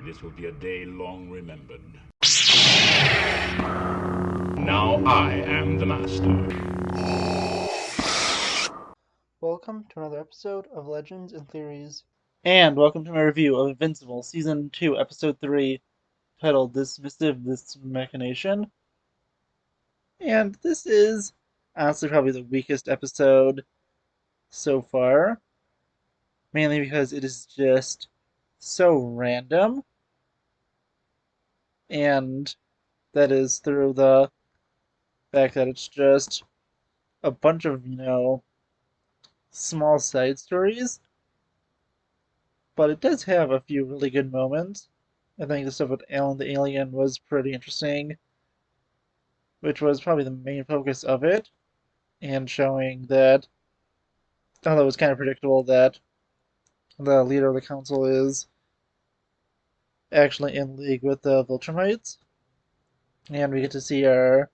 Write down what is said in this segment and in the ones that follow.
This will be a day long remembered. Now I am the master. Welcome to another episode of Legends and Theories. And welcome to my review of Invincible, Season 2, Episode 3, titled This Missive, This Machination. And this is honestly probably the weakest episode so far, mainly because it is just so random, and that is through the fact that it's just a bunch of, small side stories, but it does have a few really good moments. I think the stuff with Alan the Alien was pretty interesting, which was probably the main focus of it, and showing that, although it was kind of predictable, that the leader of the council is actually in league with the Viltrumites, and we get to see our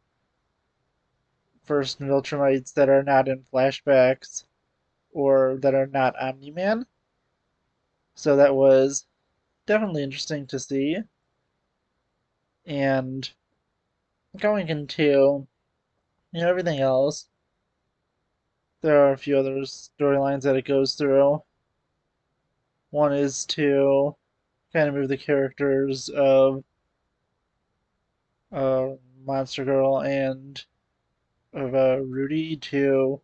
first Viltrumites that are not in flashbacks or that are not Omni-Man. So that was definitely interesting to see. And going into everything else, there are a few other storylines that it goes through. One is to kind of move the characters of uh, Monster Girl and of Rudy to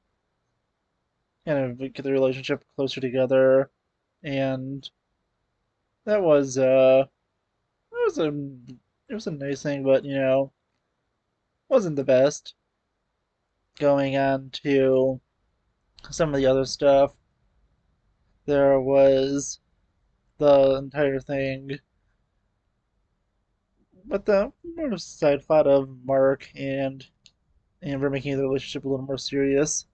kind of get the relationship closer together, and that was it was a it was a nice thing, but wasn't the best. Going on to some of the other stuff, there was the entire thing, but the more side plot of Mark and Amber making the relationship a little more serious.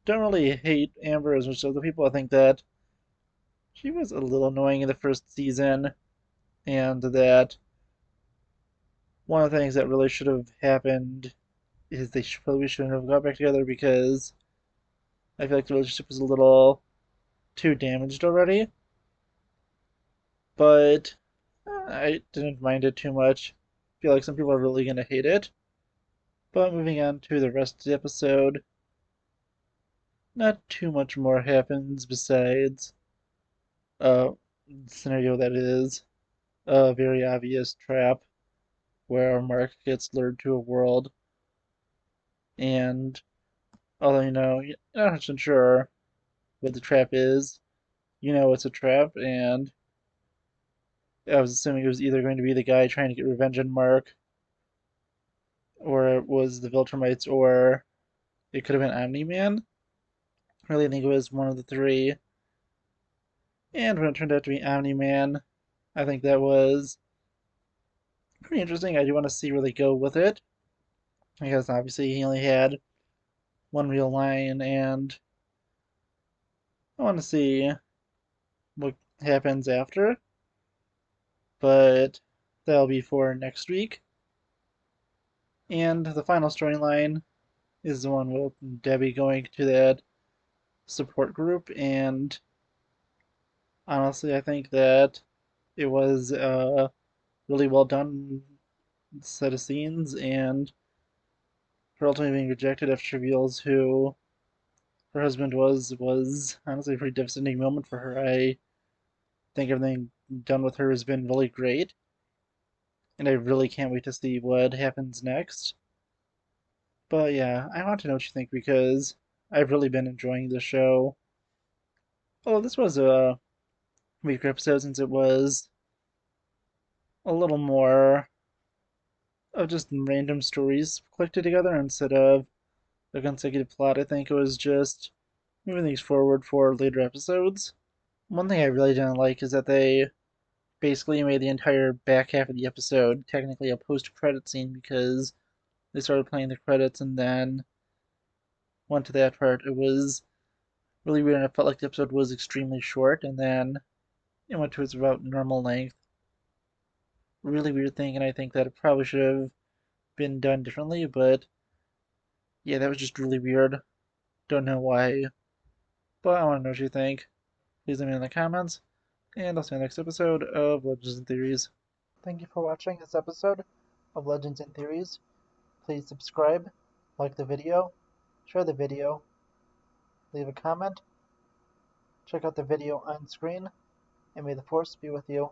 Don't really hate Amber as much as other people. I think that she was a little annoying in the first season, and that one of the things that really should have happened is they probably shouldn't have got back together, because I feel like the relationship was a little too damaged already. But I didn't mind it too much. I feel like some people are really gonna hate it. But moving on to the rest of the episode, not too much more happens besides uh scenario that is a very obvious trap where Mark gets lured to a world, and although you're not 100% sure what the trap is, it's a trap, and I was assuming it was either going to be the guy trying to get revenge on Mark, or it was the Viltrumites, or it could have been Omni-Man. I really think it was one of the three. And when it turned out to be Omni-Man, I think that was pretty interesting. I do want to see where they go with it, because obviously he only had one real line, and I want to see what happens after. But that'll be for next week. And the final storyline is the one with Debbie going to that support group, and honestly, I think that it was a really well done set of scenes, and her ultimately being rejected after she reveals who her husband was honestly a pretty devastating moment for her. I think everything done with her has been really great, and I really can't wait to see what happens next. But yeah, I want to know what you think, because I've really been enjoying the show. Although this was a weaker episode, since it was a little more of just random stories collected together instead of a consecutive plot. I think it was just moving things forward for later episodes. One thing I really didn't like is that they basically made the entire back half of the episode technically a post-credit scene, because they started playing the credits and then went to that part. It was really weird, and it felt like the episode was extremely short, and then it went to its about normal length. Really weird thing, and I think that it probably should have been done differently, but yeah, that was just really weird. Don't know why, but I want to know what you think. Please let me know in the comments. And I'll see you on the next episode of Legends and Theories. Thank you for watching this episode of Legends and Theories. Please subscribe, like the video, share the video, leave a comment, check out the video on screen, and may the Force be with you.